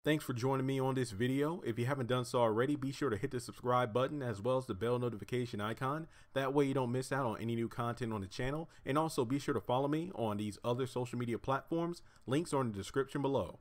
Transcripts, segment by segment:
Thanks for joining me on this video. If you haven't done so already, be sure to hit the subscribe button as well as the bell notification icon. That way you don't miss out on any new content on the channel. And also be sure to follow me on these other social media platforms. Links are in the description below.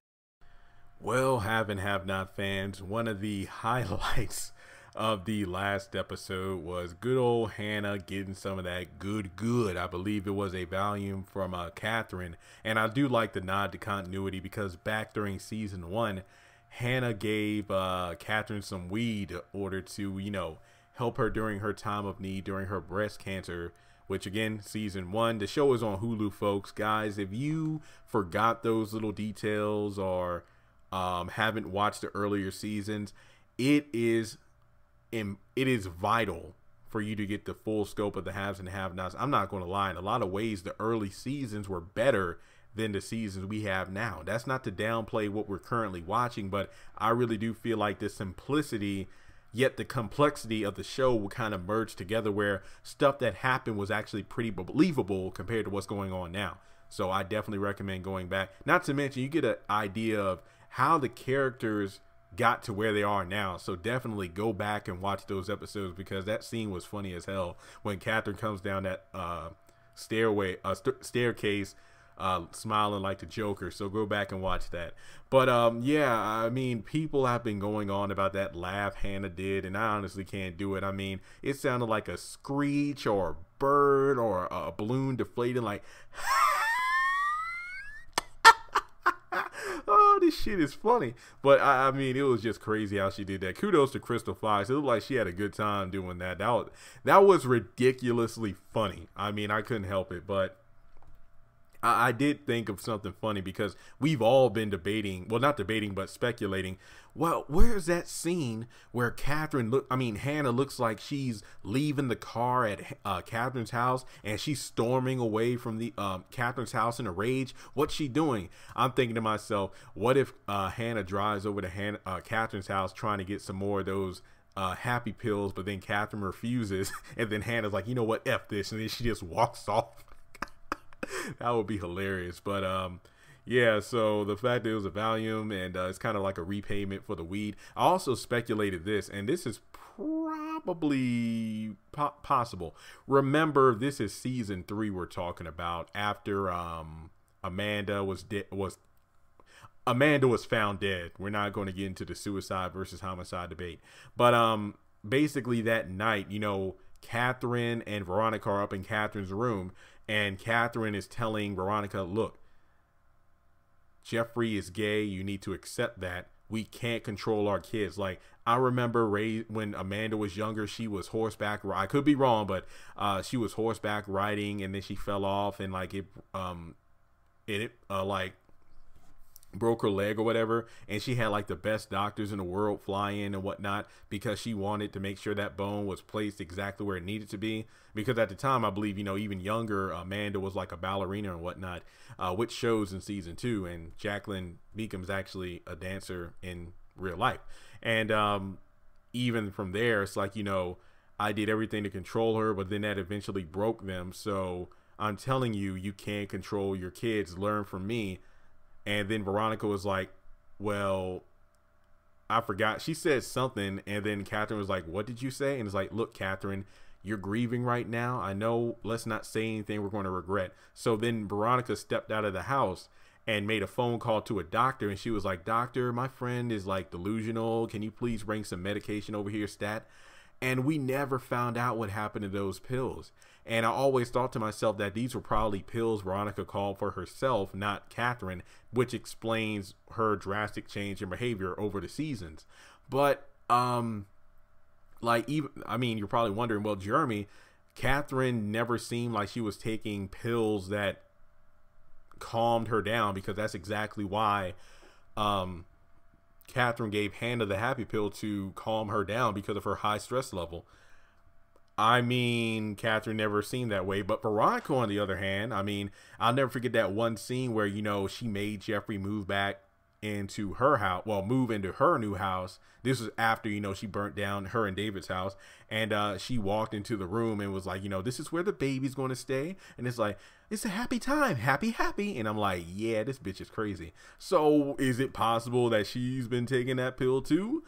Well, have and have not fans, one of the highlights of the last episode was good old Hanna getting some of that good. I believe it was a volume from Katheryn, and I do like the nod to continuity because back during season 1, Hanna gave Katheryn some weed in order to, help her during her time of need during her breast cancer. Which again, season 1, the show is on Hulu, folks. Guys, if you forgot those little details or haven't watched the earlier seasons, it is vital for you to get the full scope of the haves and have-nots. I'm not going to lie, in a lot of ways the early seasons were better than the seasons we have now. That's not to downplay what we're currently watching, but I really do feel like the simplicity yet the complexity of the show will kind of merge together, where stuff that happened was actually pretty believable compared to what's going on now. So I definitely recommend going back. Not to mention, you get an idea of how the characters got to where they are now. So definitely go back and watch those episodes, because that scene was funny as hell when Katheryn comes down that staircase smiling like the Joker. So go back and watch that. But yeah, I mean, people have been going on about that laugh Hanna did, and I honestly can't do it. I mean, it sounded like a screech or a bird or a balloon deflating, like oh, this shit is funny. But I mean, it was just crazy how she did that. Kudos to Crystal Fox. It looked like she had a good time doing that. That was ridiculously funny. I mean, I couldn't help it. But I did think of something funny, because we've all been debating, well, not debating, but speculating. Well, where's that scene where Hanna looks like she's leaving the car at Katheryn's house, and she's storming away from the Katheryn's house in a rage? What's she doing? I'm thinking to myself, what if Hanna drives over to Katheryn's house trying to get some more of those happy pills, but then Katheryn refuses, and then Hannah's like, you know what, F this, and then she just walks off. That would be hilarious. But yeah, so the fact that it was a volume, and it's kind of like a repayment for the weed. I also speculated this, and this is probably possible. Remember, this is season 3 we're talking about, after Amanda was found dead. We're not going to get into the suicide versus homicide debate, but basically that night, Katheryn and Veronica are up in Katheryn's room, and Katheryn is telling Veronica, look, Jeffrey is gay. You need to accept that. We can't control our kids. Like, I remember when Amanda was younger, she was horseback. I could be wrong, but she was horseback riding, and then she fell off, and like it broke her leg or whatever, and she had like the best doctors in the world fly in and whatnot, because she wanted to make sure that bone was placed exactly where it needed to be. Because at the time, I believe, even younger, Amanda was like a ballerina and whatnot, which shows in season 2, and Jacqueline Beacom's actually a dancer in real life. And even from there, it's like, I did everything to control her, but then that eventually broke them. So I'm telling you, you can't control your kids. Learn from me. And then Veronica was like, well, I forgot. She said something, and then Katheryn was like, what did you say? And it's like, look, Katheryn, you're grieving right now. I know, let's not say anything we're going to regret. So then Veronica stepped out of the house and made a phone call to a doctor, and she was like, doctor, my friend is like delusional. Can you please bring some medication over here, stat? And we never found out what happened to those pills. And I always thought to myself that these were probably pills Veronica called for herself, not Katheryn, which explains her drastic change in behavior over the seasons. But, you're probably wondering, well, Jeremy, Katheryn never seemed like she was taking pills that calmed her down, because that's exactly why, Katheryn gave Hanna the happy pill to calm her down because of her high stress level. I mean, Katheryn never seemed that way. But Veronica, on the other hand, I'll never forget that one scene where, she made Jeffrey move back into her house, well, move into her new house. This was after, you know, she burnt down her and David's house, and she walked into the room and was like, you know, this is where the baby's going to stay, and it's like, it's a happy time, happy, and I'm like, yeah, this bitch is crazy. So is it possible that she's been taking that pill too?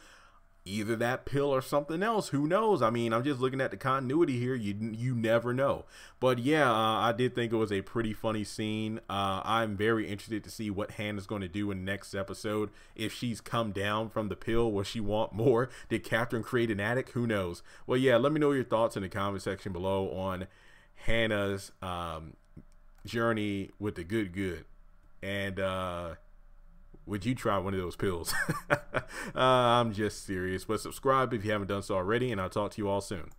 Either that pill or something else. Who knows? I mean, I'm just looking at the continuity here. You never know. But yeah, I did think it was a pretty funny scene. I'm very interested to see what Hannah's going to do in the next episode. If she's come down from the pill, will she want more? Did Katheryn create an addict? Who knows? Well, yeah, let me know your thoughts in the comment section below on Hannah's journey with the good. And would you try one of those pills? I'm just serious. But subscribe if you haven't done so already, and I'll talk to you all soon.